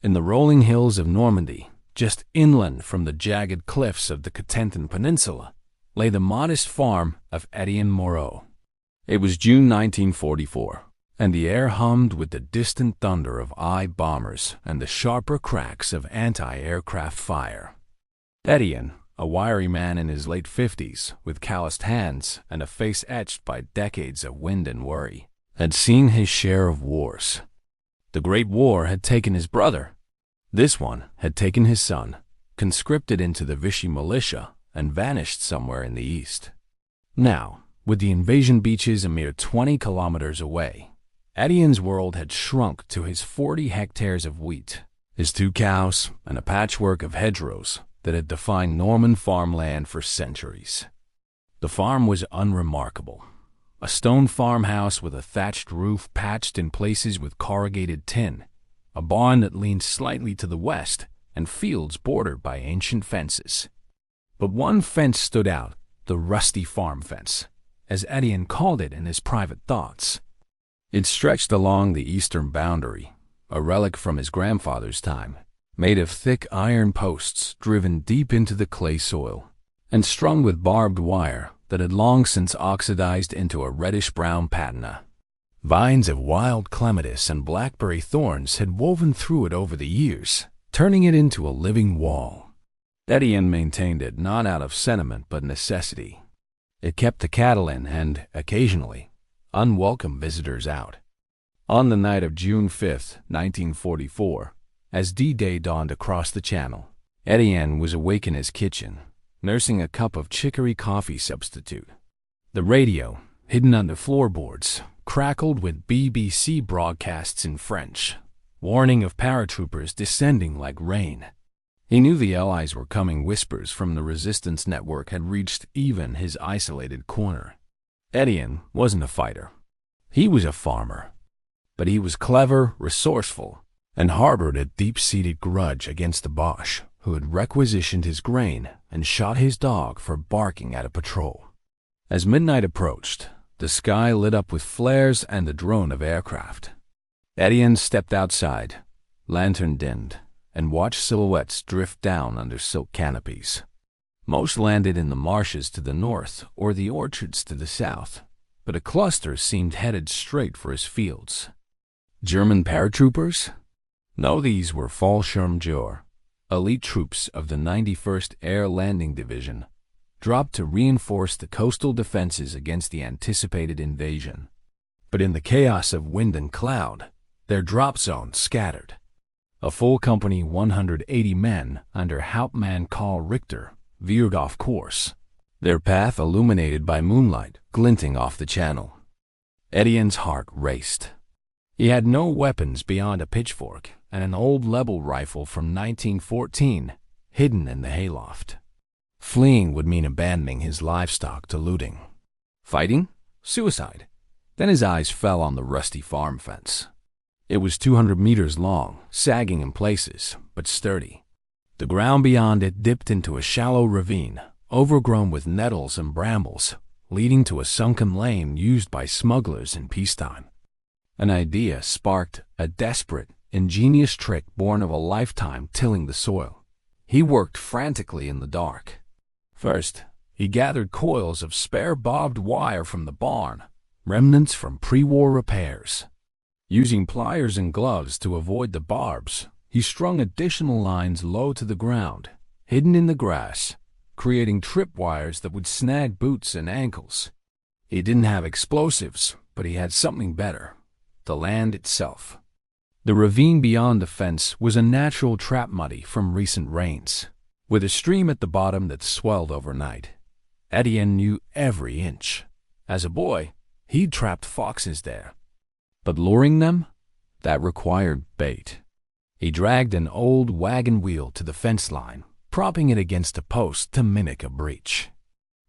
In the rolling hills of Normandy, just inland from the jagged cliffs of the Cotentin Peninsula, lay the modest farm of Etienne Moreau. It was June 1944, and the air hummed with the distant thunder of I bombers and the sharper cracks of anti-aircraft fire. Etienne, a wiry man in his late 50s, with calloused hands and a face etched by decades of wind and worry, had seen his share of wars. The Great War had taken his brother. This one had taken his son, conscripted into the Vichy militia, and vanished somewhere in the east. Now, with the invasion beaches a mere 20 kilometers away, Etienne's world had shrunk to his 40 hectares of wheat, his 2 cows, and a patchwork of hedgerows that had defined Norman farmland for centuries. The farm was unremarkable. A stone farmhouse with a thatched roof patched in places with corrugated tin, a barn that leaned slightly to the west, and fields bordered by ancient fences. But one fence stood out, the rusty farm fence, as Etienne called it in his private thoughts. It stretched along the eastern boundary, a relic from his grandfather's time, made of thick iron posts driven deep into the clay soil, and strung with barbed wire that had long since oxidized into a reddish-brown patina. Vines of wild clematis and blackberry thorns had woven through it over the years, turning it into a living wall. Etienne maintained it not out of sentiment but necessity. It kept the cattle in and, occasionally, unwelcome visitors out. On the night of June 5, 1944, as D-Day dawned across the channel, Etienne was awake in his kitchen, nursing a cup of chicory coffee substitute. The radio, hidden under floorboards, crackled with BBC broadcasts in French, warning of paratroopers descending like rain. He knew the Allies were coming. Whispers from the resistance network had reached even his isolated corner. Etienne wasn't a fighter. He was a farmer. But he was clever, resourceful, and harbored a deep-seated grudge against the Boche, who had requisitioned his grain and shot his dog for barking at a patrol. As midnight approached, the sky lit up with flares and the drone of aircraft. Etienne stepped outside, lantern dimmed, and watched silhouettes drift down under silk canopies. Most landed in the marshes to the north or the orchards to the south, but a cluster seemed headed straight for his fields. German paratroopers? No, these were Fallschirmjäger, elite troops of the 91st Air Landing Division, dropped to reinforce the coastal defenses against the anticipated invasion. But in the chaos of wind and cloud, their drop zone scattered. A full company, 180 men, under Hauptmann Karl Richter, veered off course, their path illuminated by moonlight glinting off the channel. Etienne's heart raced. He had no weapons beyond a pitchfork and an old Lebel rifle from 1914 hidden in the hayloft. Fleeing would mean abandoning his livestock to looting. Fighting? Suicide. Then his eyes fell on the rusty farm fence. It was 200 meters long, sagging in places, but sturdy. The ground beyond it dipped into a shallow ravine, overgrown with nettles and brambles, leading to a sunken lane used by smugglers in peacetime. An idea sparked a desperate, ingenious trick born of a lifetime tilling the soil. He worked frantically in the dark. First, he gathered coils of spare barbed wire from the barn, remnants from pre-war repairs. Using pliers and gloves to avoid the barbs, he strung additional lines low to the ground, hidden in the grass, creating tripwires that would snag boots and ankles. He didn't have explosives, but he had something better: the land itself. The ravine beyond the fence was a natural trap muddy from recent rains, with a stream at the bottom that swelled overnight. Etienne knew every inch. As a boy, he'd trapped foxes there. But luring them? That required bait. He dragged an old wagon wheel to the fence line, propping it against a post to mimic a breach.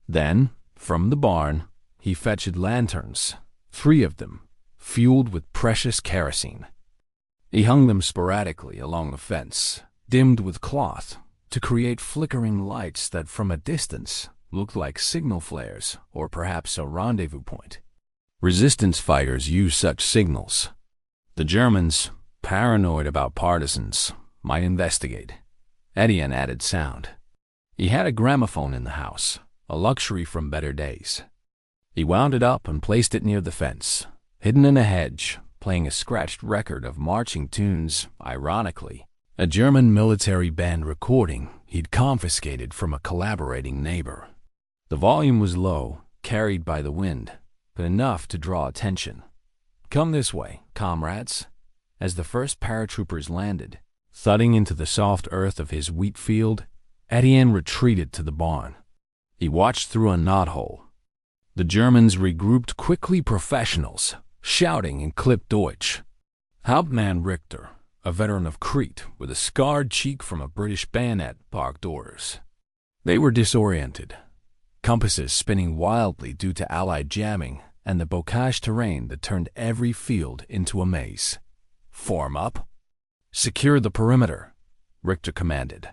Then, from the barn, he fetched lanterns, 3 of them, fueled with precious kerosene. He hung them sporadically along the fence, dimmed with cloth, to create flickering lights that from a distance looked like signal flares or perhaps a rendezvous point. Resistance fighters use such signals. The Germans, paranoid about partisans, might investigate. Etienne added sound. He had a gramophone in the house, a luxury from better days. He wound it up and placed it near the fence, hidden in a hedge, playing a scratched record of marching tunes, ironically, a German military band recording he'd confiscated from a collaborating neighbor. The volume was low, carried by the wind, but enough to draw attention. "Come this way, comrades." As the first paratroopers landed, thudding into the soft earth of his wheat field, Etienne retreated to the barn. He watched through a knothole. The Germans regrouped quickly, professionals, shouting in clipped Deutsch. Hauptmann Richter, a veteran of Crete with a scarred cheek from a British bayonet, barked orders. They were disoriented, compasses spinning wildly due to Allied jamming and the bocage terrain that turned every field into a maze. "Form up. Secure the perimeter," Richter commanded.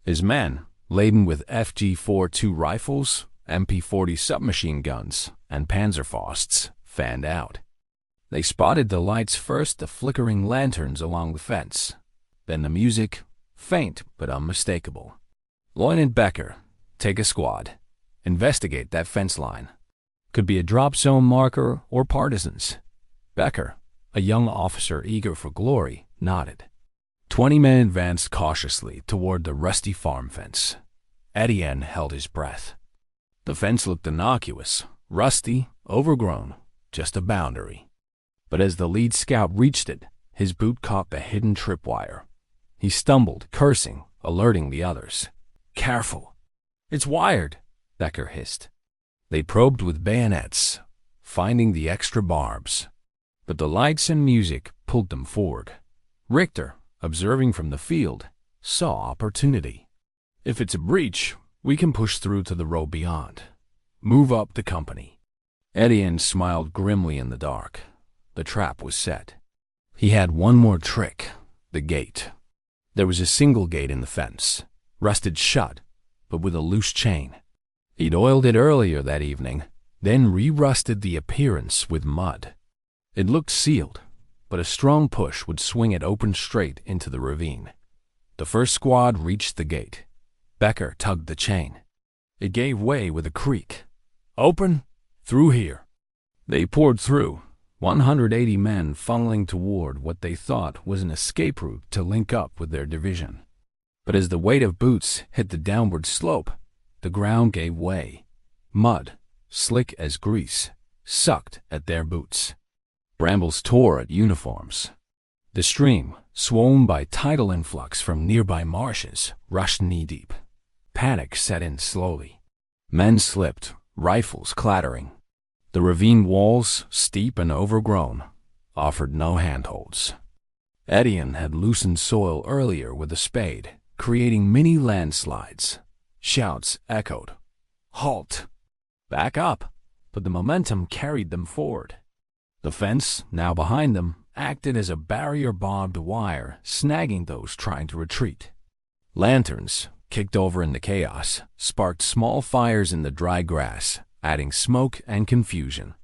His men, laden with FG-42 rifles, MP-40 submachine guns, and Panzerfausts, fanned out. They spotted the lights first, the flickering lanterns along the fence. Then the music, faint but unmistakable. "Lieutenant Becker, take a squad. Investigate that fence line. Could be a drop zone marker or partisans." Becker, a young officer eager for glory, nodded. 20 men advanced cautiously toward the rusty farm fence. Etienne held his breath. The fence looked innocuous, rusty, overgrown, just a boundary. But as the lead scout reached it, his boot caught the hidden tripwire. He stumbled, cursing, alerting the others. "Careful! It's wired!" Becker hissed. They probed with bayonets, finding the extra barbs. But the lights and music pulled them forward. Richter, observing from the field, saw opportunity. "If it's a breach, we can push through to the row beyond. Move up the company." Etienne smiled grimly in the dark. The trap was set. He had one more trick, the gate. There was a single gate in the fence, rusted shut, but with a loose chain. He'd oiled it earlier that evening, then re-rusted the appearance with mud. It looked sealed, but a strong push would swing it open straight into the ravine. The first squad reached the gate. Becker tugged the chain. It gave way with a creak. "Open! Through here!" They poured through, 180 men funneling toward what they thought was an escape route to link up with their division. But as the weight of boots hit the downward slope, the ground gave way. Mud, slick as grease, sucked at their boots. Brambles tore at uniforms. The stream, swollen by tidal influx from nearby marshes, rushed knee-deep. Panic set in slowly. Men slipped, rifles clattering. The ravine walls, steep and overgrown, offered no handholds. Etienne had loosened soil earlier with a spade, creating mini landslides. Shouts echoed. "Halt! Back up!" But the momentum carried them forward. The fence, now behind them, acted as a barrier barbed wire, snagging those trying to retreat. Lanterns, kicked over in the chaos, sparked small fires in the dry grass, adding smoke and confusion.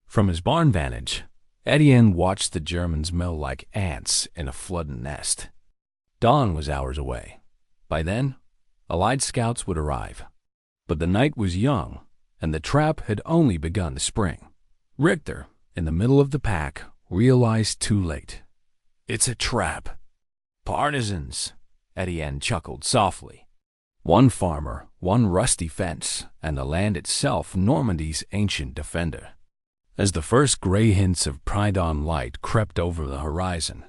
From his barn vantage, Etienne watched the Germans mill like ants in a flooded nest. Dawn was hours away. By then, Allied scouts would arrive. But the night was young, and the trap had only begun to spring. Richter, in the middle of the pack, realized too late. "It's a trap." "Partisans," Etienne chuckled softly. One farmer, one rusty fence, and the land itself Normandy's ancient defender. As the first gray hints of pre-dawn light crept over the horizon,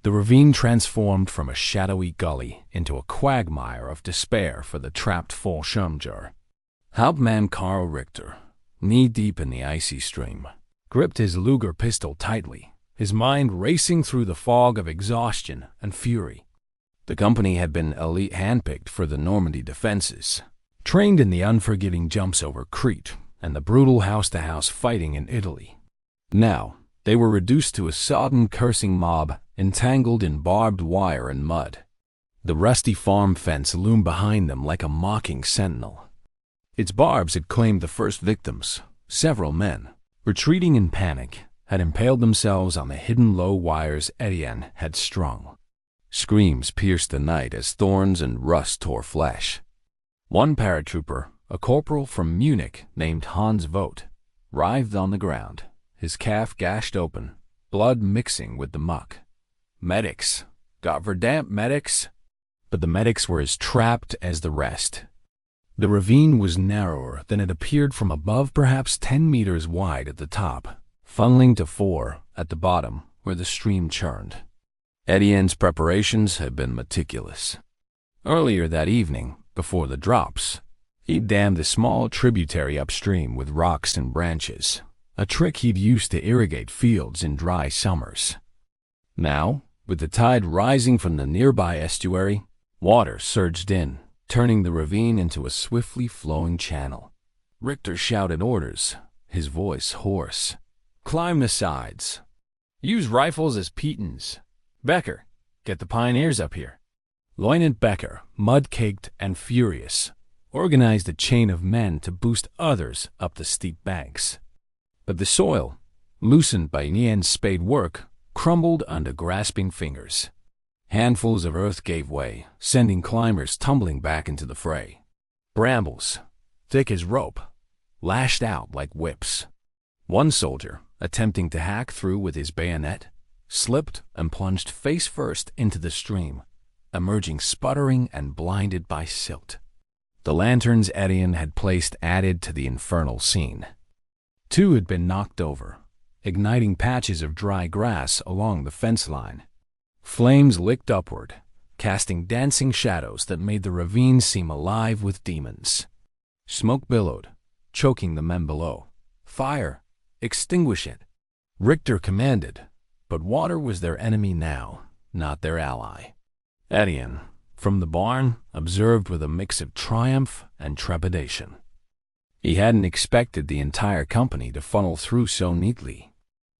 the ravine transformed from a shadowy gully into a quagmire of despair for the trapped Fallschirmjäger. Hauptmann Karl Richter, knee-deep in the icy stream, gripped his Luger pistol tightly, his mind racing through the fog of exhaustion and fury. The company had been elite handpicked for the Normandy defenses, trained in the unforgiving jumps over Crete and the brutal house-to-house fighting in Italy. Now, they were reduced to a sodden, cursing mob entangled in barbed wire and mud. The rusty farm fence loomed behind them like a mocking sentinel. Its barbs had claimed the first victims. Several men, retreating in panic, had impaled themselves on the hidden low wires Etienne had strung. Screams pierced the night as thorns and rust tore flesh. One paratrooper, a corporal from Munich named Hans Vogt, writhed on the ground, his calf gashed open, blood mixing with the muck. Medics! Gottverdammt medics! But the medics were as trapped as the rest. The ravine was narrower than it appeared from above, perhaps 10 meters wide at the top, funneling to 4 at the bottom where the stream churned. Etienne's preparations had been meticulous. Earlier that evening, before the drops, he'd dammed a small tributary upstream with rocks and branches, a trick he'd used to irrigate fields in dry summers. Now, with the tide rising from the nearby estuary, water surged in, turning the ravine into a swiftly flowing channel. Richter shouted orders, his voice hoarse. "Climb the sides. Use rifles as pitons. Becker, get the pioneers up here." Lieutenant Becker, mud-caked and furious, organized a chain of men to boost others up the steep banks. But the soil, loosened by Nien's spade work, crumbled under grasping fingers. Handfuls of earth gave way, sending climbers tumbling back into the fray. Brambles, thick as rope, lashed out like whips. One soldier, attempting to hack through with his bayonet, slipped and plunged face first into the stream, emerging sputtering and blinded by silt. The lanterns Etienne had placed added to the infernal scene. 2 had been knocked over, igniting patches of dry grass along the fence line. Flames licked upward, casting dancing shadows that made the ravine seem alive with demons. Smoke billowed, choking the men below. "Fire! Extinguish it!" Richter commanded, but water was their enemy now, not their ally. Etienne, from the barn, observed with a mix of triumph and trepidation. He hadn't expected the entire company to funnel through so neatly.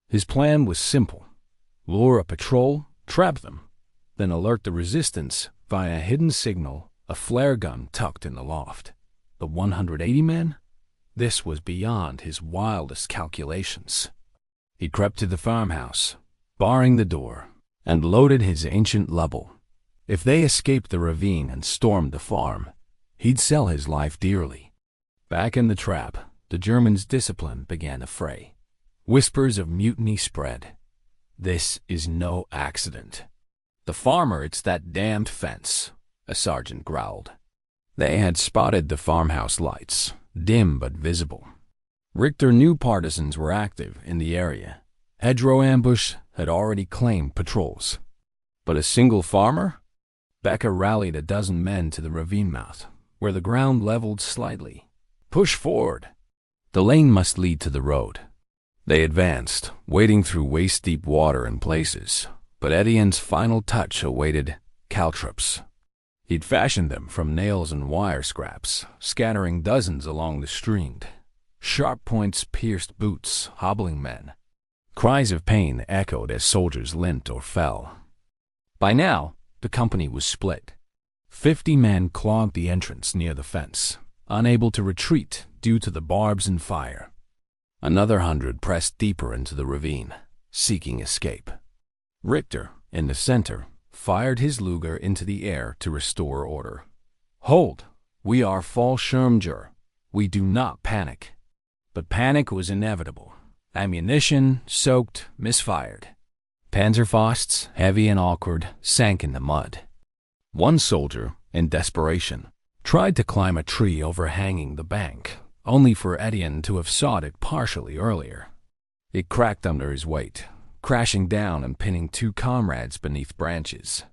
His plan was simple: lure a patrol, trap them, then alert the resistance via a hidden signal, a flare gun tucked in the loft. The 180 men? This was beyond his wildest calculations. He crept to the farmhouse, barring the door, and loaded his ancient Lubble. If they escaped the ravine and stormed the farm, he'd sell his life dearly. Back in the trap, the Germans' discipline began a fray. Whispers of mutiny spread. "This is no accident. The farmer, it's that damned fence," a sergeant growled. They had spotted the farmhouse lights, dim but visible. Richter knew partisans were active in the area. Hedgerow ambush had already claimed patrols. But a single farmer? Becker rallied a dozen men to the ravine mouth, where the ground leveled slightly. "Push forward." The lane must lead to the road. They advanced, wading through waist-deep water in places, but Etienne's final touch awaited caltrops. He'd fashioned them from nails and wire scraps, scattering dozens along the stream. Sharp points pierced boots, hobbling men. Cries of pain echoed as soldiers limped or fell. By now, the company was split. 50 men clogged the entrance near the fence, unable to retreat due to the barbs and fire. Another 100 pressed deeper into the ravine, seeking escape. Richter, in the center, fired his Luger into the air to restore order. "Hold! We are Fallschirmjäger. We do not panic." But panic was inevitable. Ammunition, soaked, misfired. Panzerfausts, heavy and awkward, sank in the mud. One soldier, in desperation, tried to climb a tree overhanging the bank, only for Etienne to have sawed it partially earlier. It cracked under his weight, crashing down and pinning 2 comrades beneath branches.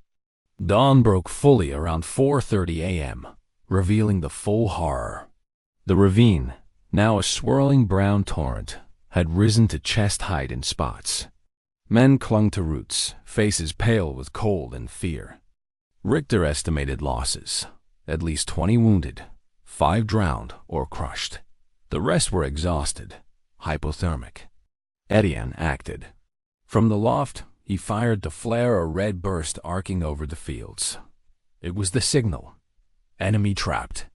Dawn broke fully around 4:30 a.m., revealing the full horror. The ravine, now a swirling brown torrent, had risen to chest height in spots. Men clung to roots, faces pale with cold and fear. Richter estimated losses: at least 20 wounded, 5 drowned or crushed. The rest were exhausted, hypothermic. Etienne acted. From the loft, he fired to flare a red burst arcing over the fields. It was the signal. Enemy trapped.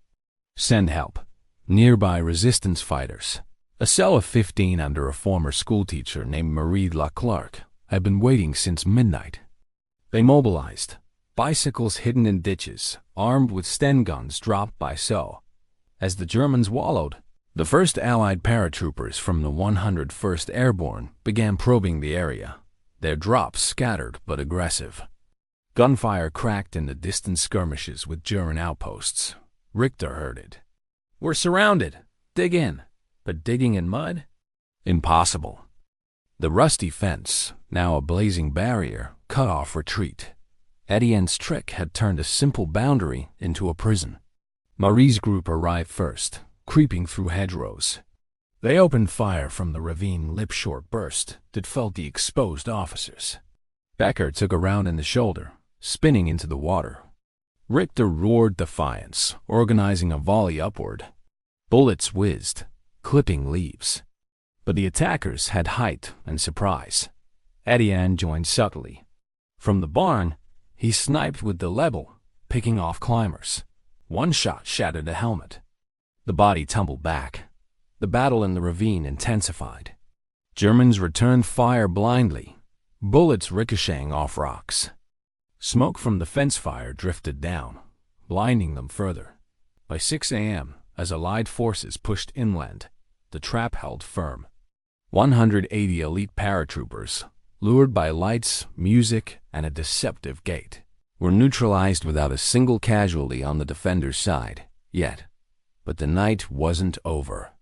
Send help. Nearby resistance fighters. A cell of 15 under a former schoolteacher named Marie Leclerc had been waiting since midnight. They mobilized, Bicycles hidden in ditches, armed with Sten guns dropped by so. As the Germans wallowed, the first Allied paratroopers from the 101st Airborne began probing the area, their drops scattered but aggressive. Gunfire cracked in the distant skirmishes with German outposts. Richter heard it. "We're surrounded. Dig in." But digging in mud? Impossible. The rusty fence, now a blazing barrier, cut off retreat. Etienne's trick had turned a simple boundary into a prison. Marie's group arrived first, creeping through hedgerows. They opened fire from the ravine lip-short burst that felled the exposed officers. Becker took a round in the shoulder, spinning into the water. Richter roared defiance, organizing a volley upward. Bullets whizzed, clipping leaves. But the attackers had height and surprise. Etienne joined subtly. From the barn, he sniped with the level, picking off climbers. One shot shattered a helmet. The body tumbled back. The battle in the ravine intensified. Germans returned fire blindly, bullets ricocheting off rocks. Smoke from the fence fire drifted down, blinding them further. By 6 a.m., as Allied forces pushed inland, the trap held firm. 180 elite paratroopers, lured by lights, music, and a deceptive gait, were neutralized without a single casualty on the defenders' side, yet. But the night wasn't over.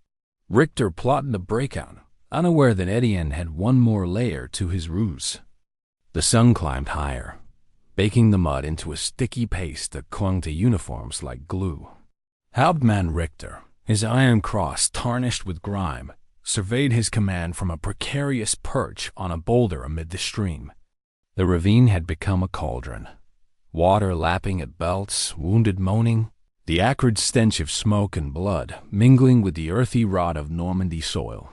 Richter plotted a breakout, unaware that Etienne had one more layer to his ruse. The sun climbed higher, baking the mud into a sticky paste that clung to uniforms like glue. Hauptmann Richter, his iron cross tarnished with grime, surveyed his command from a precarious perch on a boulder amid the stream. The ravine had become a cauldron. Water lapping at belts, wounded moaning, the acrid stench of smoke and blood mingling with the earthy rot of Normandy soil.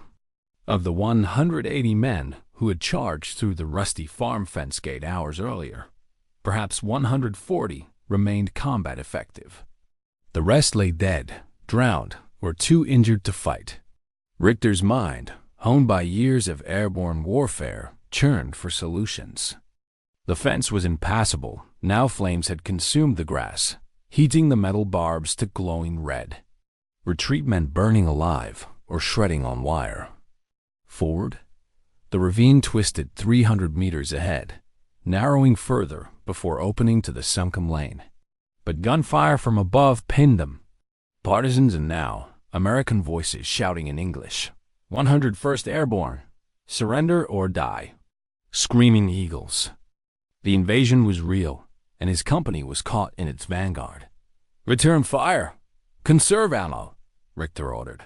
Of the 180 men who had charged through the rusty farm fence gate hours earlier, perhaps 140 remained combat effective. The rest lay dead, drowned, or too injured to fight. Richter's mind, honed by years of airborne warfare, churned for solutions. The fence was impassable. Now flames had consumed the grass, heating the metal barbs to glowing red. Retreat meant burning alive or shredding on wire. Forward, the ravine twisted 300 meters ahead, narrowing further before opening to the sunken lane. But gunfire from above pinned them. Partisans and now American voices shouting in English. 101st Airborne, surrender or die. Screaming eagles. The invasion was real, and his company was caught in its vanguard. Return fire! Conserve ammo! Richter ordered.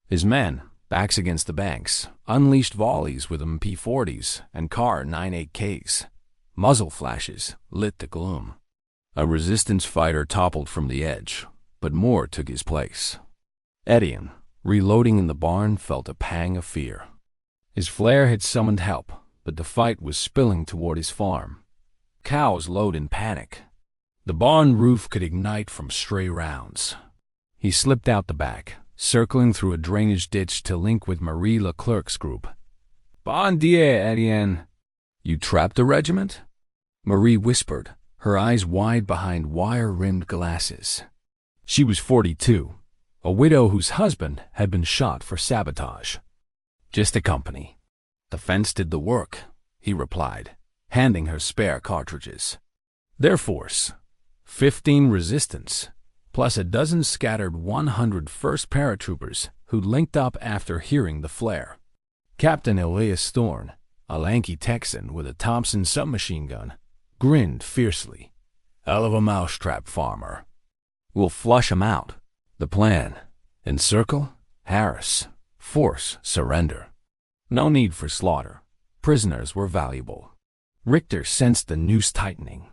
His men, backs against the banks, unleashed volleys with MP40s and Kar 98Ks. Muzzle flashes lit the gloom. A resistance fighter toppled from the edge, but more took his place. Etienne, reloading in the barn, felt a pang of fear. His flare had summoned help, but the fight was spilling toward his farm. Cows lowed in panic. The barn roof could ignite from stray rounds. He slipped out the back, circling through a drainage ditch to link with Marie Leclerc's group. "Bon dia, Etienne." "You trapped a regiment?" Marie whispered, her eyes wide behind wire-rimmed glasses. She was 42, a widow whose husband had been shot for sabotage. "Just a company. The fence did the work," he replied, handing her spare cartridges. Their force, 15 resistance, plus a dozen scattered 101st paratroopers who linked up after hearing the flare. Captain Elias Thorne, a lanky Texan with a Thompson submachine gun, grinned fiercely. "Hell of a mousetrap, farmer. We'll flush 'em out. The plan: encircle, harass, force surrender. No need for slaughter. Prisoners were valuable." Richter sensed the noose tightening.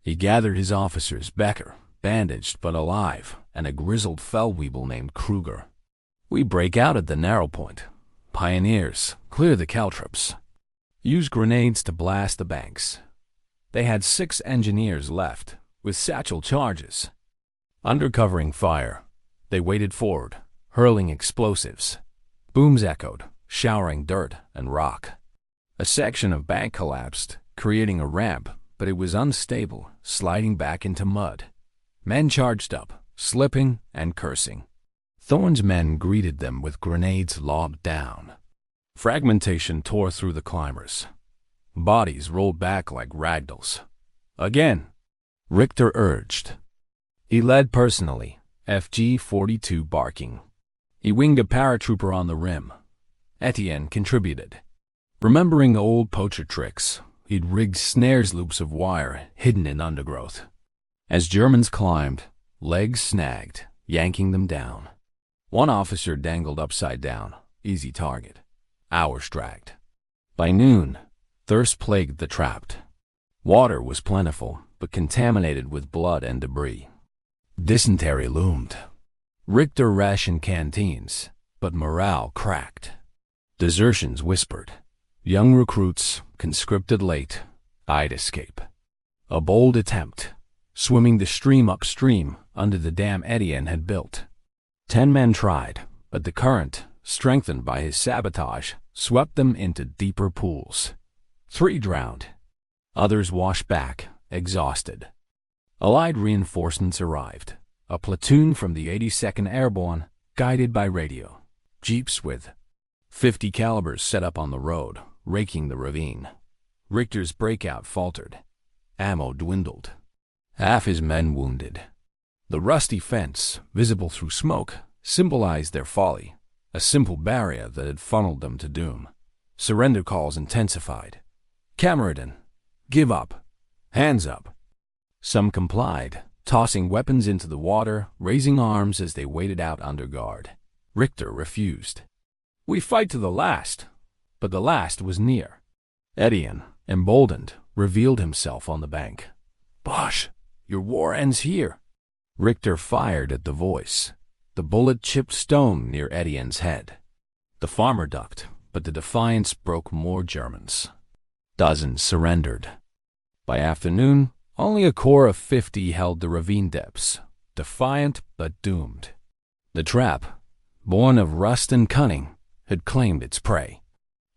He gathered his officers, Becker, bandaged but alive, and a grizzled Feldwebel named Kruger. "We break out at the narrow point. Pioneers, clear the caltrops. Use grenades to blast the banks." They had 6 engineers left, with satchel charges. Under covering fire, they waded forward, hurling explosives. Booms echoed, showering dirt and rock. A section of bank collapsed, creating a ramp, but it was unstable, sliding back into mud. Men charged up, slipping and cursing. Thorne's men greeted them with grenades lobbed down. Fragmentation tore through the climbers. Bodies rolled back like ragdolls. Again, Richter urged. He led personally, FG-42 barking. He winged a paratrooper on the rim. Etienne contributed. Remembering old poacher tricks, he'd rigged snares loops of wire hidden in undergrowth. As Germans climbed, legs snagged, yanking them down. One officer dangled upside down, easy target. Hours dragged. By noon, thirst plagued the trapped. Water was plentiful, but contaminated with blood and debris. Dysentery loomed. Richter rationed canteens, but morale cracked. Desertions whispered. Young recruits, conscripted late, eyed escape. A bold attempt, swimming the stream upstream under the dam Etienne had built. 10 men tried, but the current, strengthened by his sabotage, swept them into deeper pools. 3 drowned. Others washed back, exhausted. Allied reinforcements arrived. A platoon from the 82nd Airborne, guided by radio. Jeeps with 50 calibers set up on the road, raking the ravine. Richter's breakout faltered. Ammo dwindled. Half his men wounded. The rusty fence, visible through smoke, symbolized their folly, a simple barrier that had funneled them to doom. Surrender calls intensified. Kameraden, give up. Hands up. Some complied, tossing weapons into the water, raising arms as they waded out under guard. Richter refused. We fight to the last. But the last was near. Etienne, emboldened, revealed himself on the bank. Bosch, your war ends here. Richter fired at the voice. The bullet chipped stone near Etienne's head. The farmer ducked, but the defiance broke more Germans. Dozens surrendered. By afternoon, only a corps of 50 held the ravine depths, defiant but doomed. The trap, born of rust and cunning, had claimed its prey.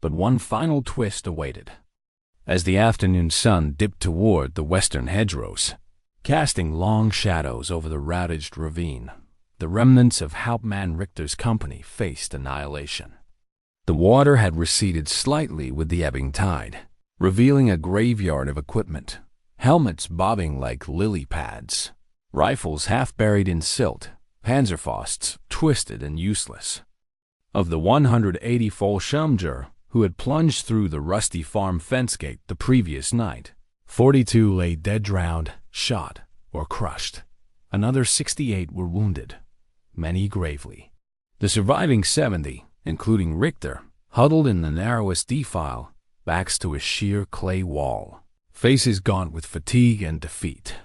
But one final twist awaited. As the afternoon sun dipped toward the western hedgerows, casting long shadows over the ravaged ravine, the remnants of Hauptmann Richter's company faced annihilation. The water had receded slightly with the ebbing tide, revealing a graveyard of equipment, helmets bobbing like lily pads, rifles half buried in silt, Panzerfausts twisted and useless. Of the 180 Fallschirmjäger who had plunged through the rusty farm fence gate the previous night, 42 lay dead drowned, shot, or crushed. Another 68 were wounded, many gravely. The surviving 70, including Richter, huddled in the narrowest defile, backs to a sheer clay wall, faces gaunt with fatigue and defeat.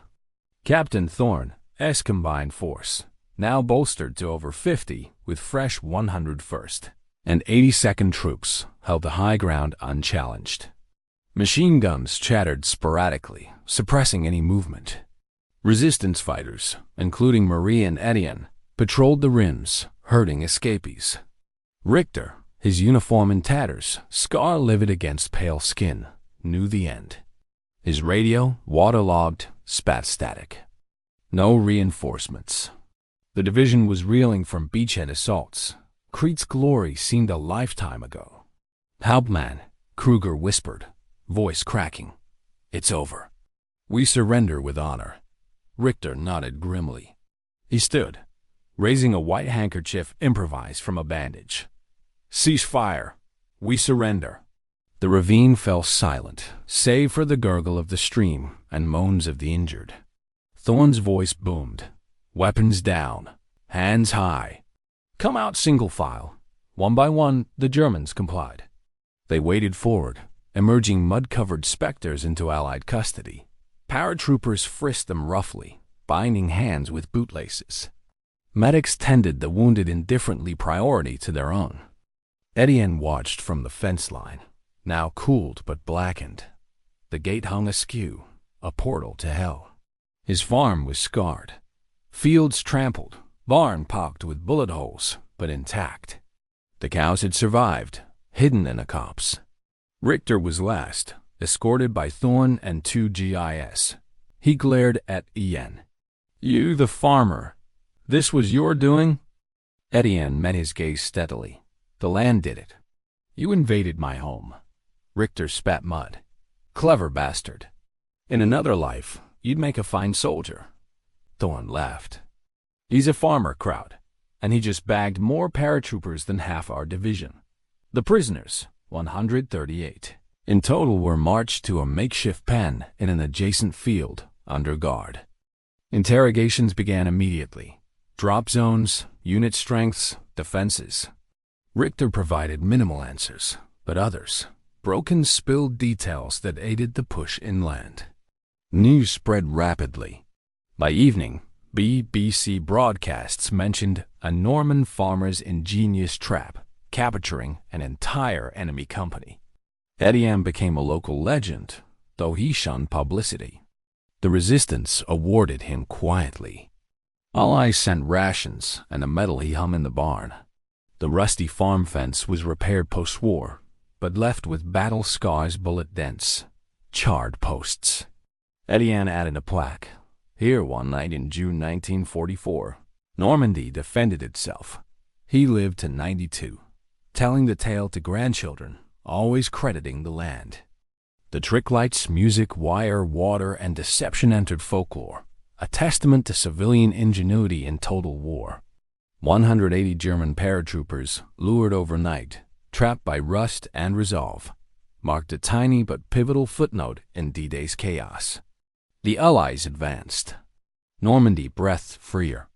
Captain Thorne's combined force, now bolstered to over 50 with fresh 101st and 82nd troops, held the high ground unchallenged. Machine guns chattered sporadically, suppressing any movement. Resistance fighters, including Marie and Etienne, patrolled the rims, herding escapees. Richter, his uniform in tatters, scar-livid against pale skin, knew the end. His radio, waterlogged, spat static. No reinforcements. The division was reeling from beachhead assaults. Crete's glory seemed a lifetime ago. Hauptmann, Kruger whispered, voice cracking. It's over. We surrender with honor. Richter nodded grimly. He stood, raising a white handkerchief improvised from a bandage. Cease fire. We surrender. The ravine fell silent, save for the gurgle of the stream and moans of the injured. Thorne's voice boomed. Weapons down. Hands high. Come out single file. One by one, the Germans complied. They waded forward, emerging mud-covered specters into Allied custody. Paratroopers frisked them roughly, binding hands with bootlaces. Medics tended the wounded indifferently priority to their own. Etienne watched from the fence line, now cooled but blackened. The gate hung askew, a portal to hell. His farm was scarred. Fields trampled, barn pocked with bullet holes, but intact. The cows had survived, hidden in a copse. Richter was last, escorted by Thorn and 2 GIS. He glared at Ian. "You, the farmer. This was your doing?" Etienne met his gaze steadily. "The land did it. You invaded my home." Richter spat mud. "Clever bastard. In another life, you'd make a fine soldier." Thorn laughed. "He's a farmer crowd, and he just bagged more paratroopers than half our division." The prisoners, 138, in total, were marched to a makeshift pen in an adjacent field under guard. Interrogations began immediately. Drop zones, unit strengths, defenses. Richter provided minimal answers, but others, broken, spilled details that aided the push inland. News spread rapidly. By evening, BBC broadcasts mentioned a Norman farmer's ingenious trap, capturing an entire enemy company. Etienne became a local legend, though he shunned publicity. The resistance awarded him quietly. Allies sent rations and the metal he hung in the barn. The rusty farm fence was repaired post-war, but left with battle scars, bullet dents, charred posts. Etienne added a plaque. Here one night in June 1944, Normandy defended itself. He lived to 92, telling the tale to grandchildren, always crediting the land. The trick lights, music, wire, water, and deception entered folklore, a testament to civilian ingenuity in total war. 180 German paratroopers, lured overnight, trapped by rust and resolve, marked a tiny but pivotal footnote in D-Day's chaos. The Allies advanced. Normandy breathed freer.